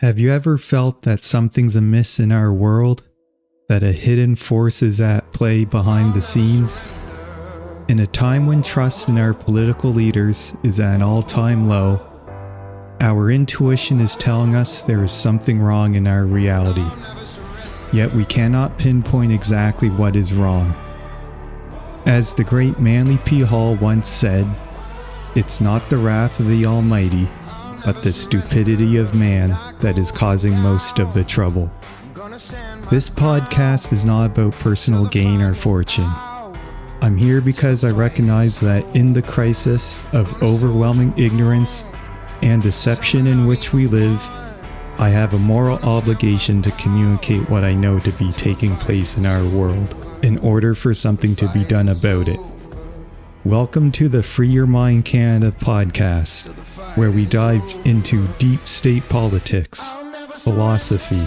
Have you ever felt that something's amiss in our world? That a hidden force is at play behind the scenes? In a time when trust in our political leaders is at an all-time low, our intuition is telling us there is something wrong in our reality. Yet we cannot pinpoint exactly what is wrong. As the great Manly P. Hall once said, "It's not the wrath of the Almighty, but the stupidity of man that is causing most of the trouble." This podcast is not about personal gain or fortune. I'm here because I recognize that in the crisis of overwhelming ignorance and deception in which we live, I have a moral obligation to communicate what I know to be taking place in our world in order for something to be done about it. Welcome to the Free Your Mind Canada podcast, where we dive into deep state politics, philosophy,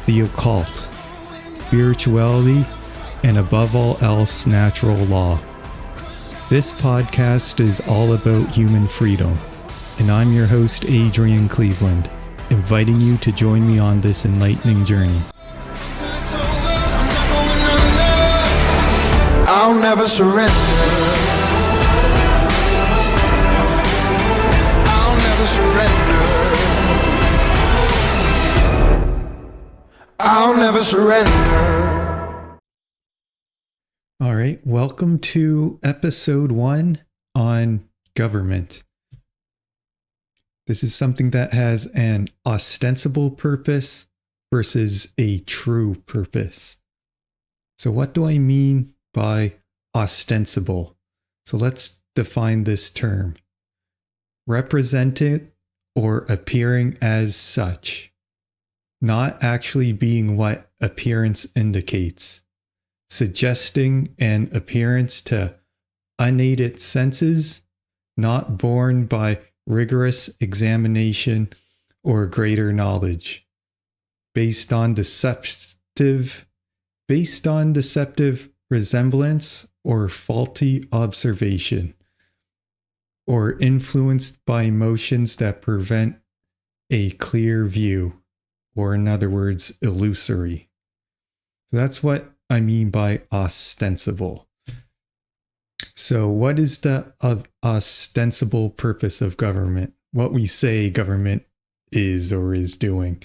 the occult, spirituality, and above all else, natural law. This podcast is all about human freedom, and I'm your host, Adrian Cleveland, inviting you to join me on this enlightening journey. I'll never surrender. I'll never surrender. All right, welcome to episode 1 on government. This is something that has an ostensible purpose versus a true purpose. So what do I mean by ostensible? So let's define this term. Represented or appearing as such, not actually being what appearance indicates, suggesting an appearance to unaided senses, not borne by rigorous examination or greater knowledge, based on deceptive resemblance or faulty observation, or influenced by emotions that prevent a clear view, or in other words, illusory. So that's what I mean by ostensible. So what is the ostensible purpose of government? What we say government is or is doing.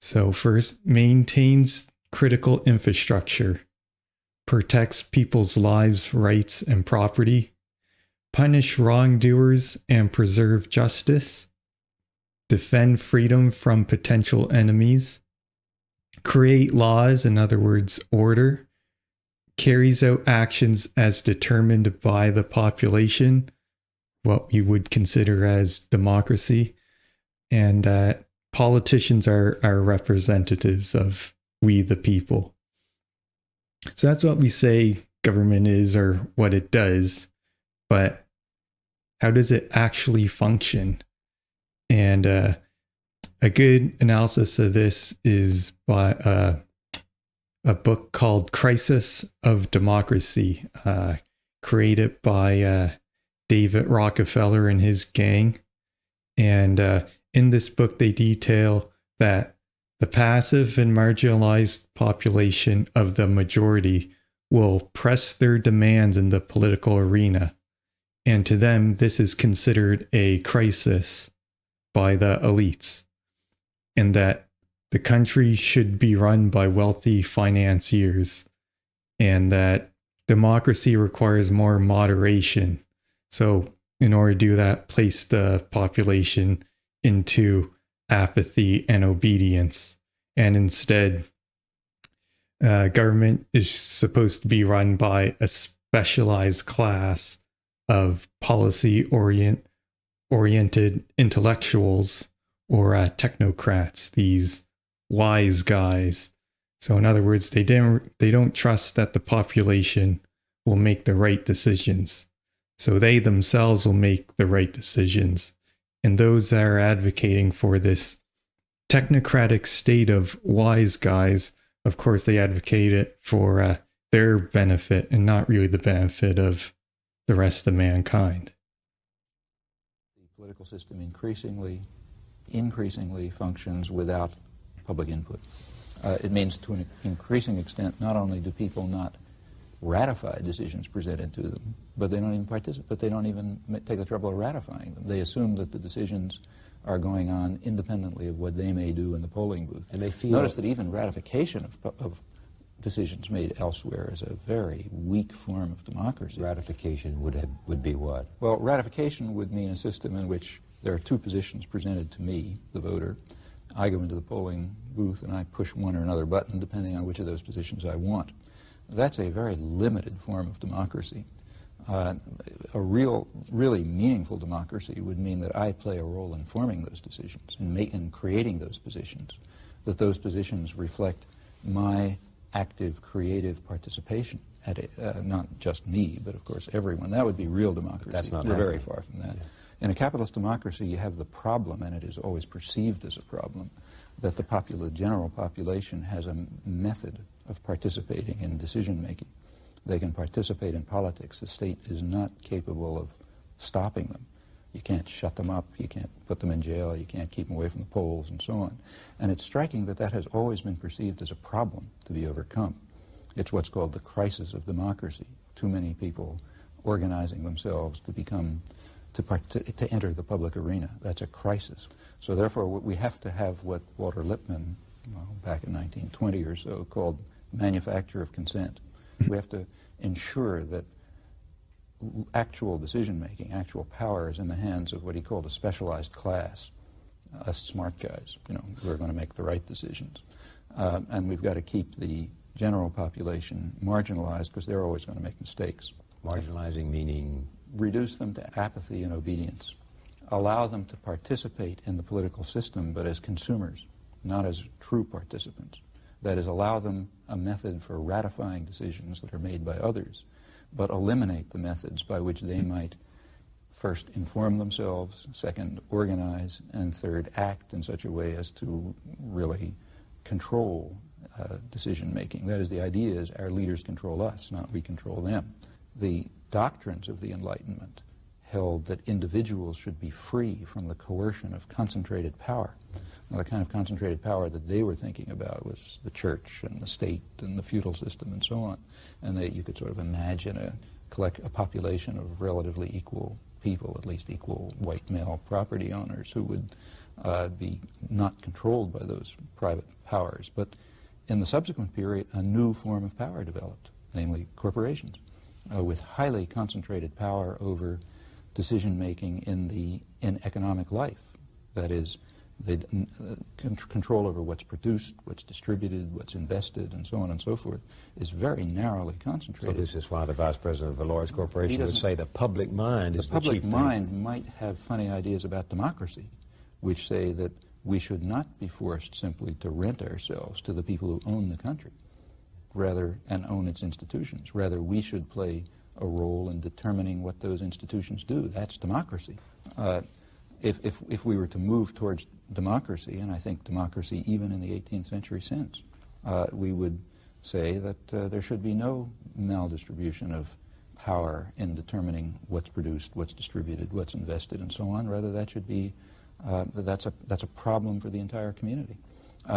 So first, maintains critical infrastructure, protects people's lives, rights, and property, punish wrongdoers and preserve justice, defend freedom from potential enemies, create laws, in other words, order, carries out actions as determined by the population, what we would consider as democracy, and that politicians are representatives of we the people. So that's what we say government is or what it does, but how does it actually function? And a good analysis of this is by a book called Crisis of Democracy, created by David Rockefeller and his gang. And in this book, they detail that the passive and marginalized population of the majority will press their demands in the political arena. And to them, this is considered a crisis by the elites, and that the country should be run by wealthy financiers, and that democracy requires more moderation. So in order to do that, place the population into apathy and obedience. And instead, government is supposed to be run by a specialized class of policy-oriented intellectuals or technocrats, these wise guys. So in other words, they don't trust that the population will make the right decisions. So they themselves will make the right decisions. And those that are advocating for this technocratic state of wise guys, of course, they advocate it for their benefit and not really the benefit of the rest of mankind. The political system increasingly increasingly functions without public input. It means to an increasing extent not only do people not ratify decisions presented to them, but they don't even participate, but they don't even take the trouble of ratifying them. They assume that the decisions are going on independently of what they may do in the polling booth. And they feel... Notice that even ratification of decisions made elsewhere is a very weak form of democracy. Ratification would be what? Well, ratification would mean a system in which there are two positions presented to me, the voter. I go into the polling booth and I push one or another button depending on which of those positions I want. That's a very limited form of democracy. A really meaningful democracy would mean that I play a role in forming those decisions, in creating those positions, that those positions reflect my active, creative participation at it, not just me, but of course everyone. That would be real democracy. But that's not We're very happening. far from that. Yeah. In a capitalist democracy, you have the problem, and it is always perceived as a problem, that the general population has a method of participating in decision-making. They can participate in politics. The state is not capable of stopping them. You can't shut them up. You can't put them in jail. You can't keep them away from the polls, and so on. And it's striking that that has always been perceived as a problem to be overcome. It's what's called the crisis of democracy. Too many people organizing themselves to enter the public arena. That's a crisis. So therefore, we have to have what Walter Lippmann, back in 1920 or so, called manufacture of consent. We have to ensure that actual decision-making, actual power is in the hands of what he called a specialized class, us smart guys, who are going to make the right decisions. And we've got to keep the general population marginalized because they're always going to make mistakes. Marginalizing meaning? Reduce them to apathy and obedience. Allow them to participate in the political system, but as consumers, not as true participants. That is, allow them a method for ratifying decisions that are made by others, but eliminate the methods by which they might first inform themselves, second organize, and third act in such a way as to really control decision-making. That is, the idea is our leaders control us, not we control them. The doctrines of the Enlightenment held that individuals should be free from the coercion of concentrated power. Now, the kind of concentrated power that they were thinking about was the church and the state and the feudal system and so on. And you could sort of imagine a population of relatively equal people, at least equal white male property owners, who would be not controlled by those private powers. But in the subsequent period, a new form of power developed, namely corporations, with highly concentrated power over decision-making in economic life. That is, they control over what's produced, what's distributed, what's invested, and so on and so forth, is very narrowly concentrated. So this is why the vice president of a large corporation would say the public mind is the chief thing. The public mind might have funny ideas about democracy, which say that we should not be forced simply to rent ourselves to the people who own the country, and own its institutions. Rather, we should play a role in determining what those institutions do. That's democracy. If we were to move towards democracy, and I think democracy even in the 18th century since, we would say that there should be no maldistribution of power in determining what's produced, what's distributed, what's invested, and so on. Rather, that should be that's a problem for the entire community.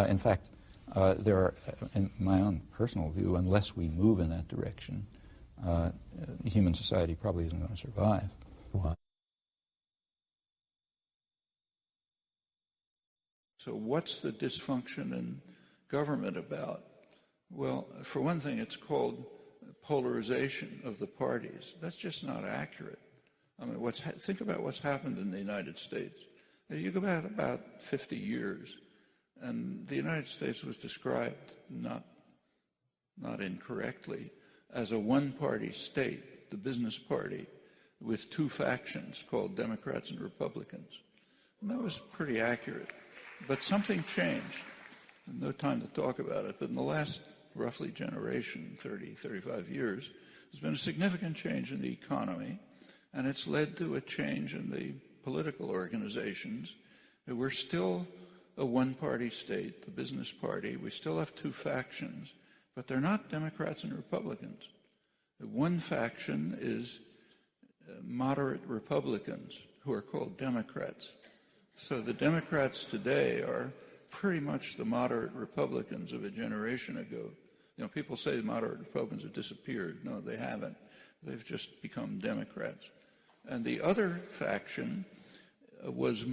In fact, there are, in my own personal view, unless we move in that direction, human society probably isn't going to survive. Why? So what's the dysfunction in government about? Well, for one thing, it's called polarization of the parties. That's just not accurate. I mean, think about what's happened in the United States. You go back about 50 years, and the United States was described, not incorrectly, as a one-party state, the business party, with two factions called Democrats and Republicans. And that was pretty accurate. But something changed. No time to talk about it, but in the last roughly generation, 30, 35 years, there's been a significant change in the economy, and it's led to a change in the political organizations. We're still a one-party state, the business party. We still have two factions, but they're not Democrats and Republicans. One faction is moderate Republicans who are called Democrats. So the Democrats today are pretty much the moderate Republicans of a generation ago. You know, people say the moderate Republicans have disappeared. No, they haven't. They've just become Democrats. And the other faction was,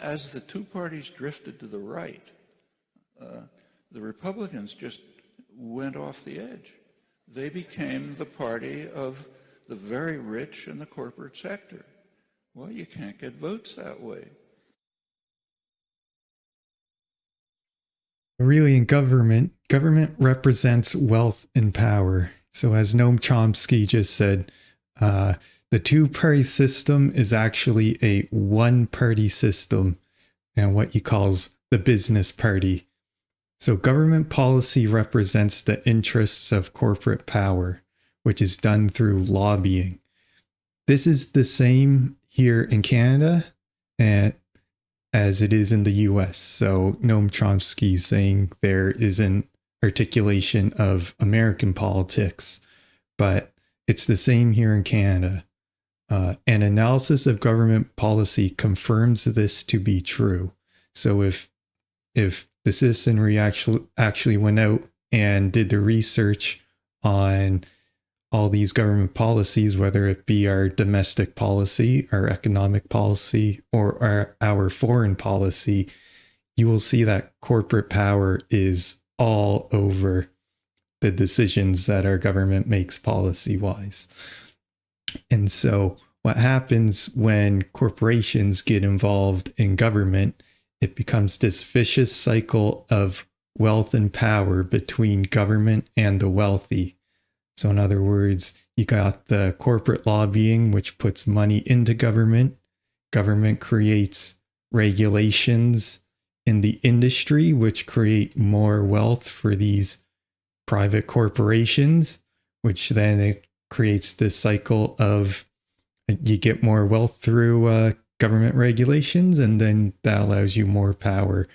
as the two parties drifted to the right, the Republicans just went off the edge. They became the party of the very rich and the corporate sector. Well, you can't get votes that way. Really, in government represents wealth and power. So as Noam Chomsky just said, the two-party system is actually a one-party system, and what he calls the business party. So government policy represents the interests of corporate power, which is done through lobbying. This is the same here in Canada and as it is in the US. So Noam Chomsky is saying there is an articulation of American politics, but it's the same here in Canada. An analysis of government policy confirms this to be true. So if the citizenry actually went out and did the research on all these government policies, whether it be our domestic policy, our economic policy, or our foreign policy, you will see that corporate power is all over the decisions that our government makes policy-wise. And so what happens when corporations get involved in government, it becomes this vicious cycle of wealth and power between government and the wealthy. So in other words, you got the corporate lobbying, which puts money into government. Government creates regulations in the industry, which create more wealth for these private corporations, which then it creates this cycle of you get more wealth through government regulations, and then that allows you more power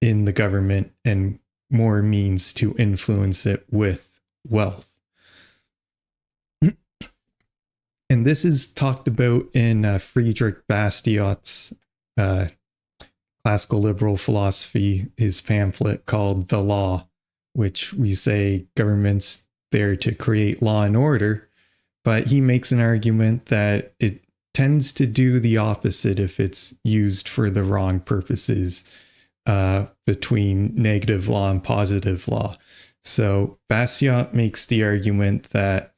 in the government and more means to influence it with wealth. And this is talked about in Friedrich Bastiat's classical liberal philosophy, his pamphlet called The Law, which we say government's there to create law and order, but he makes an argument that it tends to do the opposite if it's used for the wrong purposes, between negative law and positive law. So Bastiat makes the argument that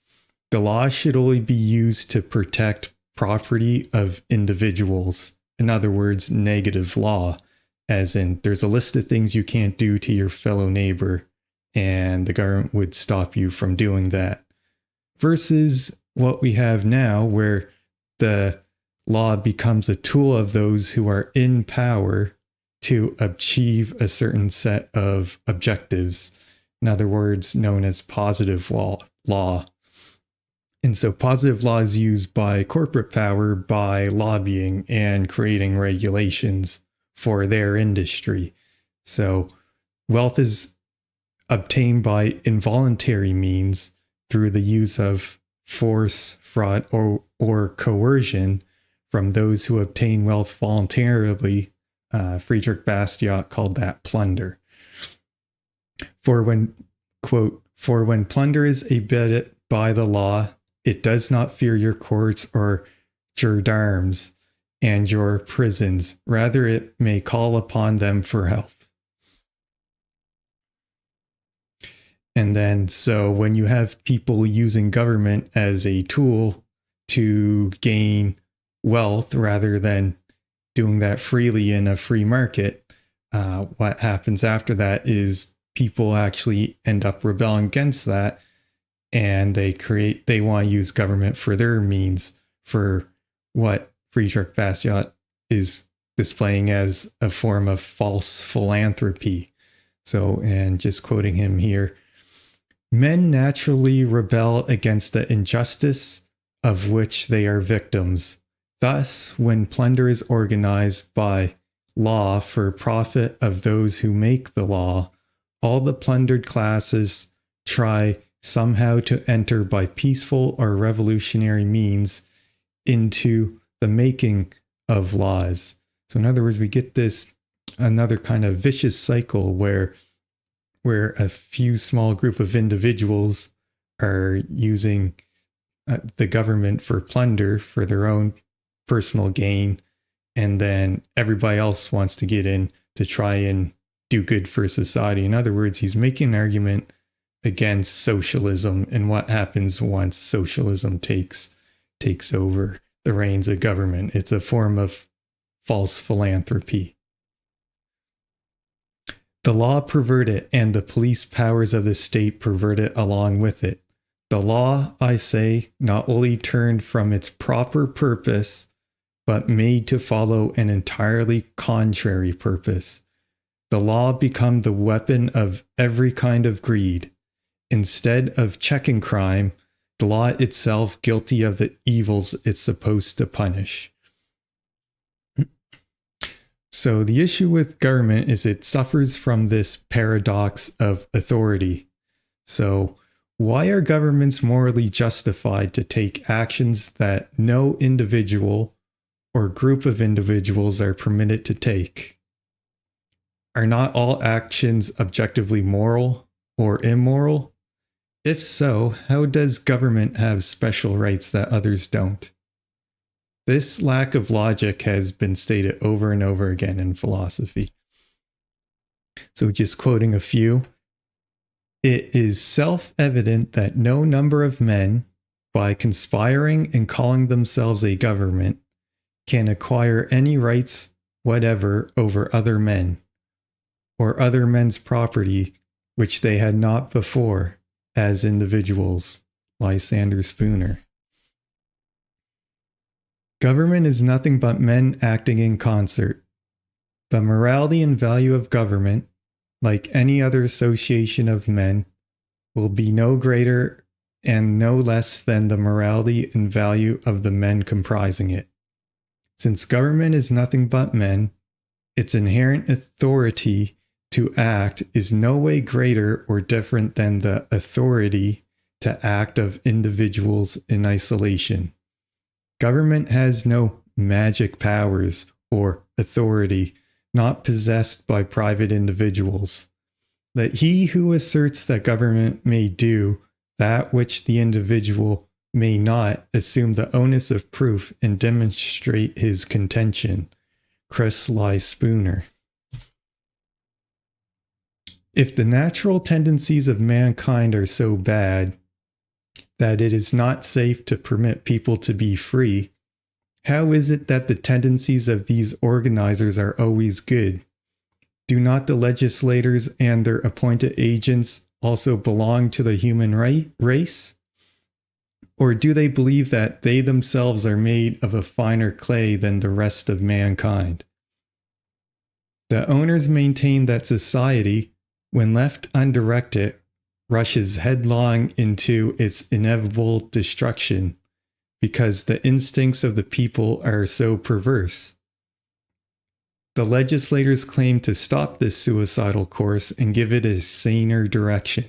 the law should only be used to protect property of individuals. In other words, negative law, as in there's a list of things you can't do to your fellow neighbor, and the government would stop you from doing that. Versus what we have now, where the law becomes a tool of those who are in power to achieve a certain set of objectives. In other words, known as positive law. And so positive law is used by corporate power by lobbying and creating regulations for their industry. So wealth is obtained by involuntary means through the use of force, fraud, or coercion from those who obtain wealth voluntarily. Friedrich Bastiat called that plunder. For when plunder is abetted by the law, it does not fear your courts or gendarmes and your prisons. Rather, it may call upon them for help. And then, so when you have people using government as a tool to gain wealth rather than doing that freely in a free market, what happens after that is people actually end up rebelling against that, and they want to use government for their means, for what Friedrich Bastiat is displaying as a form of false philanthropy. So, and just quoting him here, men naturally rebel against the injustice of which they are victims. Thus, when plunder is organized by law for profit of those who make the law, all the plundered classes try somehow to enter by peaceful or revolutionary means into the making of laws. So in other words, we get this another kind of vicious cycle where a few small group of individuals are using the government for plunder for their own personal gain, and then everybody else wants to get in to try and do good for society. In other words, he's making an argument against socialism and what happens once socialism takes over the reins of government. It's a form of false philanthropy. The law pervert it, and the police powers of the state pervert it along with it. The law, I say, not only turned from its proper purpose, but made to follow an entirely contrary purpose. The law become the weapon of every kind of greed. Instead of checking crime, the law itself guilty of the evils it's supposed to punish. So the issue with government is it suffers from this paradox of authority. So why are governments morally justified to take actions that no individual or group of individuals are permitted to take? Are not all actions objectively moral or immoral? If so, how does government have special rights that others don't? This lack of logic has been stated over and over again in philosophy. So just quoting a few, it is self-evident that no number of men, by conspiring and calling themselves a government, can acquire any rights whatever over other men, or other men's property which they had not before as individuals. Lysander Spooner. Government is nothing but men acting in concert. The morality and value of government, like any other association of men, will be no greater and no less than the morality and value of the men comprising it. Since government is nothing but men, its inherent authority to act is no way greater or different than the authority to act of individuals in isolation. Government has no magic powers or authority not possessed by private individuals. Let he who asserts that government may do that which the individual may not assume the onus of proof and demonstrate his contention. Chris Ly Spooner. If the natural tendencies of mankind are so bad that it is not safe to permit people to be free, how is it that the tendencies of these organizers are always good? Do not the legislators and their appointed agents also belong to the human race? Or do they believe that they themselves are made of a finer clay than the rest of mankind? The owners maintain that society, when left undirected, rushes headlong into its inevitable destruction because the instincts of the people are so perverse. The legislators claim to stop this suicidal course and give it a saner direction.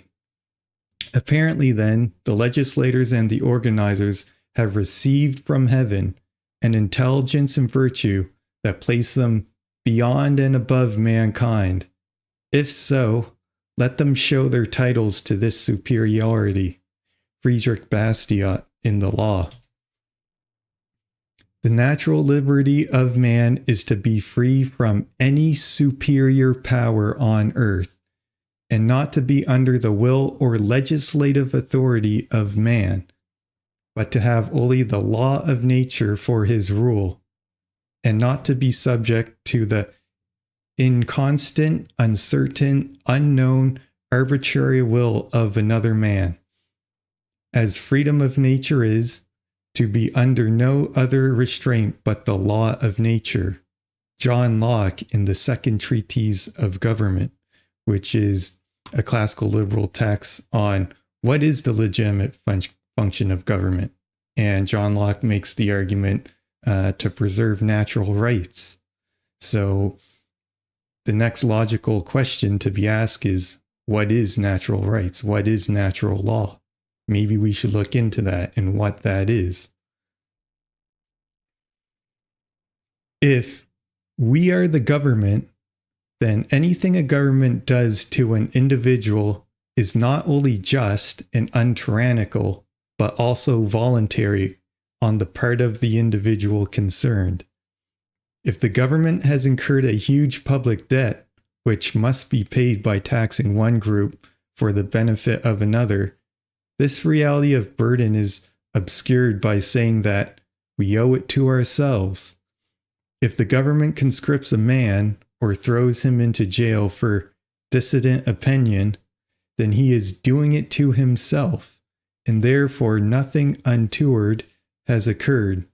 Apparently, then, the legislators and the organizers have received from heaven an intelligence and virtue that place them beyond and above mankind. If so, let them show their titles to this superiority. Friedrich Bastiat in The Law. The natural liberty of man is to be free from any superior power on earth, and not to be under the will or legislative authority of man, but to have only the law of nature for his rule, and not to be subject to the inconstant, uncertain, unknown, arbitrary will of another man. As freedom of nature is, to be under no other restraint but the law of nature. John Locke in the Second Treatise of Government, which is a classical liberal text on what is the legitimate function of government. And John Locke makes the argument to preserve natural rights. So the next logical question to be asked is, what is natural rights? What is natural law? Maybe we should look into that and what that is. If we are the government, then anything a government does to an individual is not only just and untyrannical, but also voluntary on the part of the individual concerned. If the government has incurred a huge public debt, which must be paid by taxing one group for the benefit of another, this reality of burden is obscured by saying that we owe it to ourselves. If the government conscripts a man or throws him into jail for dissident opinion, then he is doing it to himself, and therefore nothing untoward has occurred.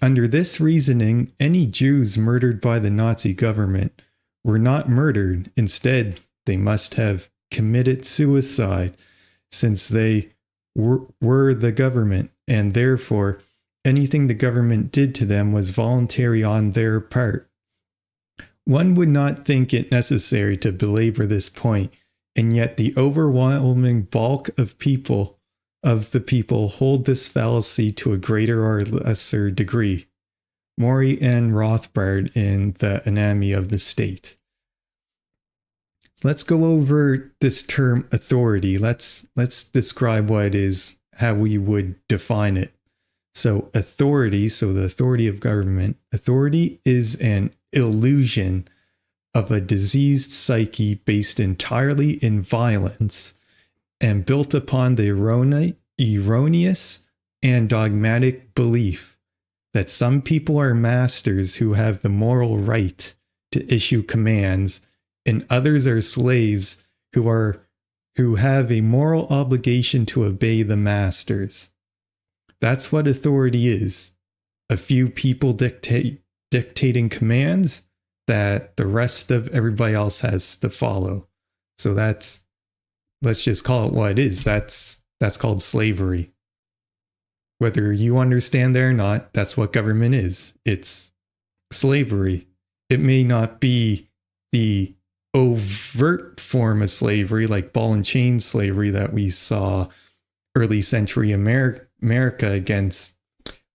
Under this reasoning, any Jews murdered by the Nazi government were not murdered. Instead, they must have committed suicide, since they were the government, and therefore anything the government did to them was voluntary on their part. One would not think it necessary to belabor this point, and yet the overwhelming bulk of the people hold this fallacy to a greater or lesser degree. Maury and Rothbard in The Anatomy of the State. Let's go over this term authority. Let's describe what it is, how we would define it. So authority, so the authority of government, authority is an illusion of a diseased psyche based entirely in violence and built upon the erroneous and dogmatic belief that some people are masters who have the moral right to issue commands, and others are slaves who have a moral obligation to obey the masters. That's what authority is. A few people dictating commands that the rest of everybody else has to follow. So let's just call it what it is. That's called slavery. Whether you understand that or not, that's what government is. It's slavery. It may not be the overt form of slavery like ball and chain slavery that we saw early century America against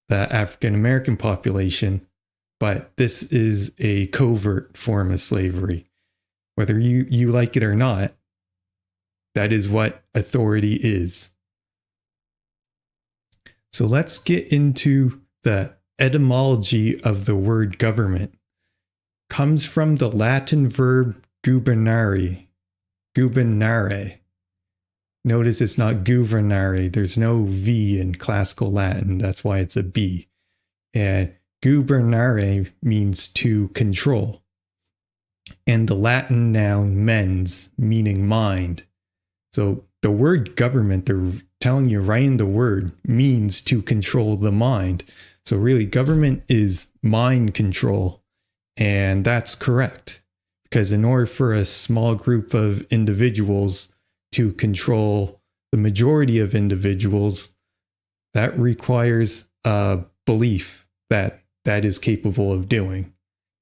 the African American population, but this is a covert form of slavery. Whether you like it or not, that is what authority is. So let's get into the etymology of the word government. Comes from the Latin verb gubernare. Notice it's not governare. There's no V in classical Latin. That's why it's a B. And gubernare means to control. And the Latin noun mens, meaning mind. So the word government, they're telling you right in the word, means to control the mind. So really, government is mind control. And that's correct. Because in order for a small group of individuals to control the majority of individuals, that requires a belief that is capable of doing.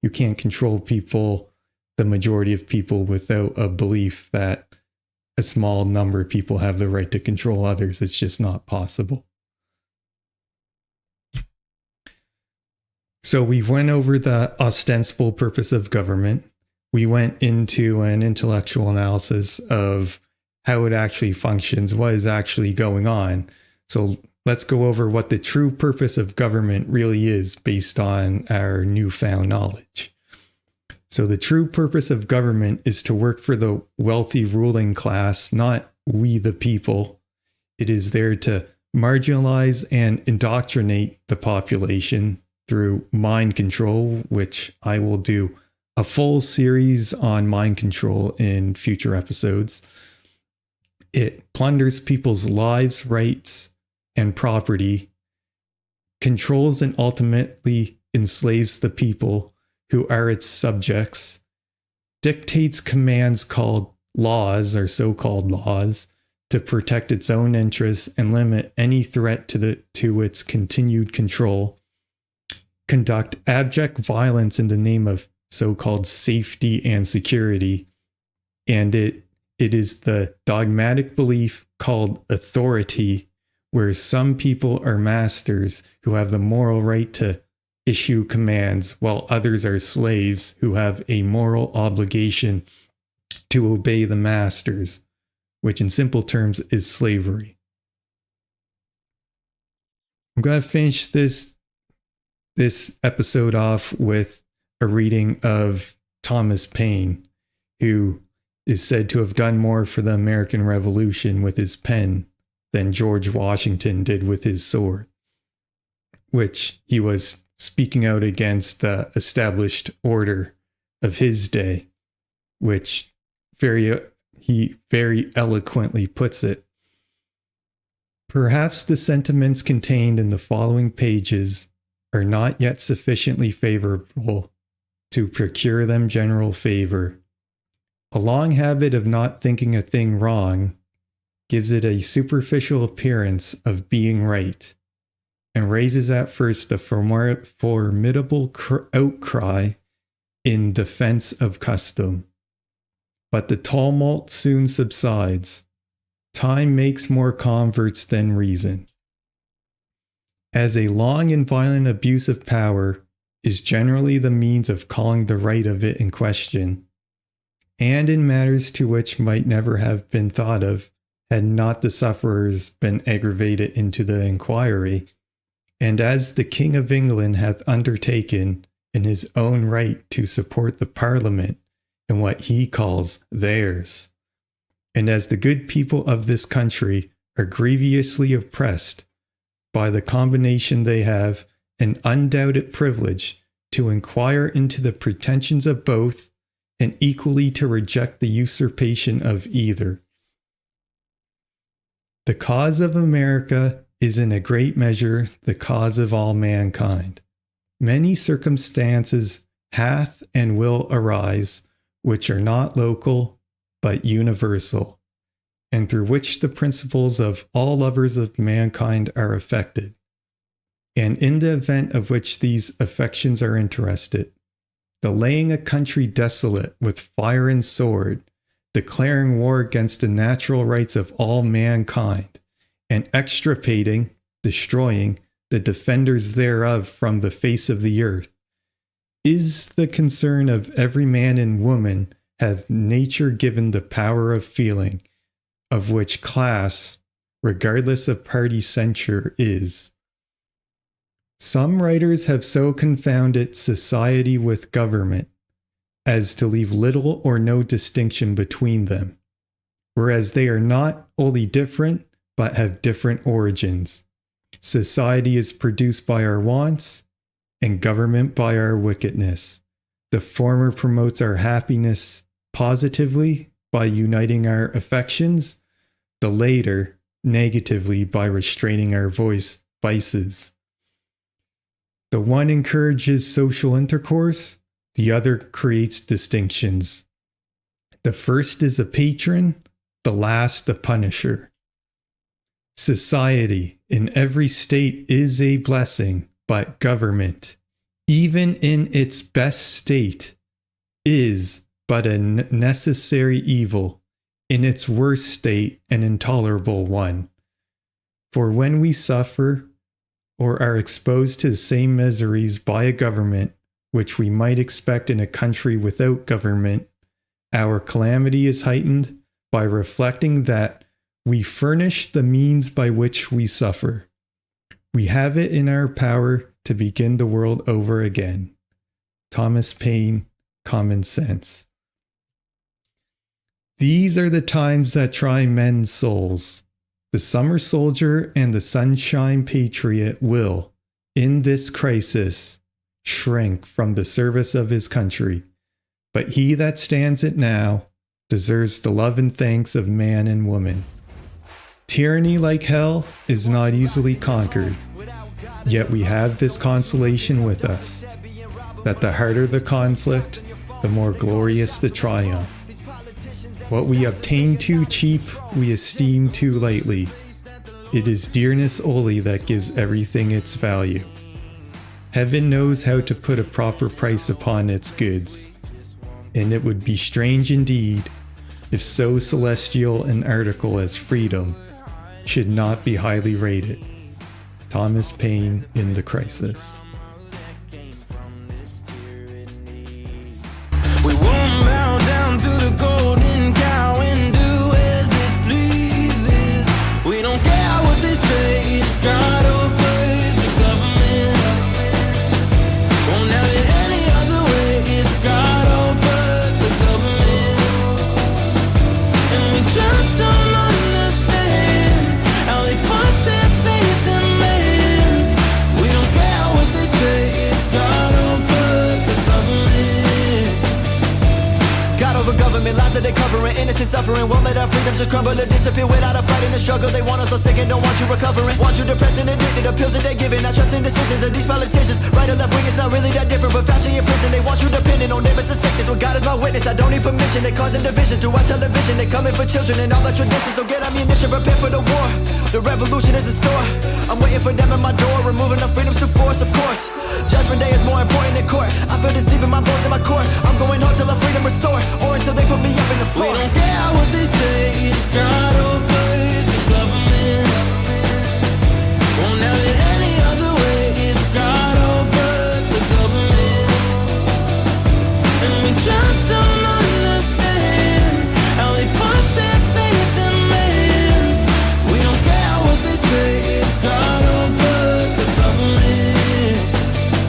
You can't control people, the majority of people, without a belief that a small number of people have the right to control others. It's just not possible. So we went over the ostensible purpose of government. We went into an intellectual analysis of how it actually functions, what is actually going on. So let's go over what the true purpose of government really is based on our newfound knowledge. So the true purpose of government is to work for the wealthy ruling class, not we the people. It is there to marginalize and indoctrinate the population through mind control, which I will do a full series on mind control in future episodes. It plunders people's lives, rights, and property, controls and ultimately enslaves the people who are its subjects, dictates commands called laws or so-called laws to protect its own interests and limit any threat to its continued control, conduct abject violence in the name of so-called safety and security, and it is the dogmatic belief called authority, where some people are masters who have the moral right to issue commands, while others are slaves who have a moral obligation to obey the masters, which in simple terms is slavery. I'm going to finish this episode off with a reading of Thomas Paine, who is said to have done more for the American Revolution with his pen than George Washington did with his sword, which he was speaking out against the established order of his day, which he very eloquently puts it. Perhaps the sentiments contained in the following pages are not yet sufficiently favorable to procure them general favor. A long habit of not thinking a thing wrong gives it a superficial appearance of being right, and raises at first a formidable outcry in defense of custom. But the tumult soon subsides. Time makes more converts than reason. As a long and violent abuse of power is generally the means of calling the right of it in question, and in matters to which might never have been thought of had not the sufferers been aggravated into the inquiry, and as the King of England hath undertaken in his own right to support the Parliament in what he calls theirs, and as the good people of this country are grievously oppressed by the combination they have an undoubted privilege to inquire into the pretensions of both, and equally to reject the usurpation of either. The cause of America is in a great measure the cause of all mankind. Many circumstances hath and will arise, which are not local, but universal, and through which the principles of all lovers of mankind are affected, and in the event of which these affections are interested, the laying a country desolate with fire and sword, declaring war against the natural rights of all mankind, and extirpating, destroying the defenders thereof from the face of the earth, is the concern of every man and woman hath nature given the power of feeling, of which class, regardless of party censure, is. Some writers have so confounded society with government as to leave little or no distinction between them, whereas they are not only different, but have different origins. Society is produced by our wants, and government by our wickedness. The former promotes our happiness positively by uniting our affections, the later negatively by restraining our vices. The one encourages social intercourse, the other creates distinctions. The first is a patron, the last a punisher. Society in every state is a blessing, but government, even in its best state, is but a necessary evil, in its worst state an intolerable one. For when we suffer, or are exposed to the same miseries by a government which we might expect in a country without government, our calamity is heightened by reflecting that we furnish the means by which we suffer. We have it in our power to begin the world over again. Thomas Paine, Common Sense. These are the times that try men's souls. The summer soldier and the sunshine patriot will, in this crisis, shrink from the service of his country. But he that stands it now deserves the love and thanks of man and woman. Tyranny, like hell, is not easily conquered. Yet we have this consolation with us, that the harder the conflict, the more glorious the triumph. What we obtain too cheap, we esteem too lightly. It is dearness only that gives everything its value. Heaven knows how to put a proper price upon its goods, and it would be strange indeed if so celestial an article as freedom should not be highly rated. Thomas Paine in The Crisis. they covering innocent suffering. Won't let our freedom just crumble or disappear without a fight and a struggle. They want us so sick and don't want you recovering. Want you depressed and addicted to pills that they're giving. Not trusting decisions of these politicians. Right or left wing, it's not really that different. But Fauci in prison, they want you dependent on neighbors and sickness. Well, God is my witness, I don't need permission. They causing division through our television. They coming for children and all the traditions. So get ammunition, prepare for the war. The revolution is in store. I'm waiting for them at my door, removing our freedoms to force, of course. Judgment day is more important than court. I feel this deep in my bones and my core. I'm going hard till our freedom restored, or until they put me up in the floor. We don't care what they say, it's God over the government. Won't have it any other way, it's God over the government. And we just don't understand how they put their faith in man. We don't care what they say, it's God over the government.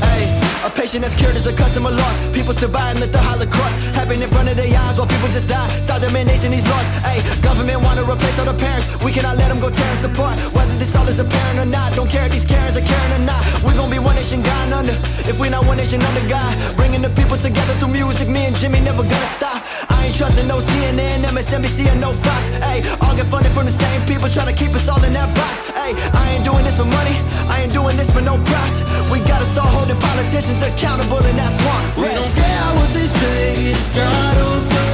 Hey, a patient that's cured is a customer loss. People still buy and let the Holocaust happen in front of their eyes while people just die. Stop their mandating these laws. Hey, government wanna replace all the parents. We cannot let them go tear us apart. Whether this all is apparent or not, don't care if these Karens are caring or not. We gon' be one nation gone under, if we not one nation under God. Bringing the people together through music, me and Jimmy never gonna stop. I ain't trusting no CNN, MSNBC or no Fox. Hey, all get funded from the same people trying to keep us all in that box. Hey, I ain't doing this for money, I ain't doing this for no props. We gotta start holding politicians accountable and that's one. We don't care what they say, it's God over